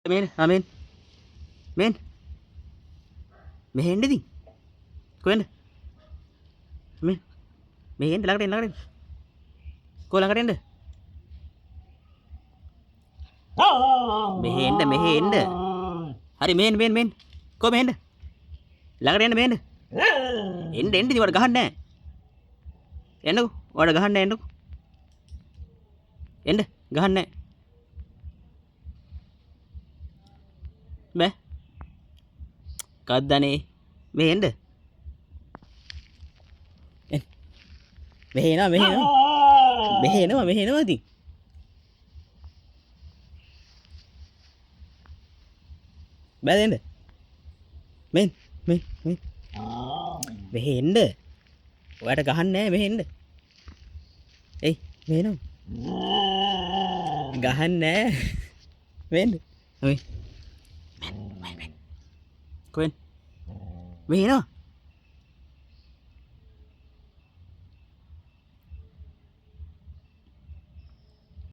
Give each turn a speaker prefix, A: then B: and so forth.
A: Main, main, main. Meහෙන්ද ඉතින්? කොහෙන්ද? මේ මෙහෙන්ද ළඟට එන්න ළඟට එන්න. කො ළඟට එන්න? මෙහෙ එන්න. හරි මෙහෙන්න. කො මෙහෙන්න? ළඟට එන්න මෙහෙන්න. එන්න ඉතින් ඔයාලට ගහන්න නෑ. එන්නකෝ. ඔයාලට ගහන්න නෑ එන්නකෝ. එන්න ගහන්න නෑ. බෑ. කද්දනේ. මෙහෙන්න. මෙහෙ එනවා ඉතින්. බෑ දෙන්න. මෙහෙන්. මෙහෙ එන්න. ඔයාලට ගහන්න නෑ මෙහෙ එන්න. එයි මෙහෙ එනවා. ගහන්න නෑ. මෙහෙන්න. කොහෙන්? මෙහෙ එනවා.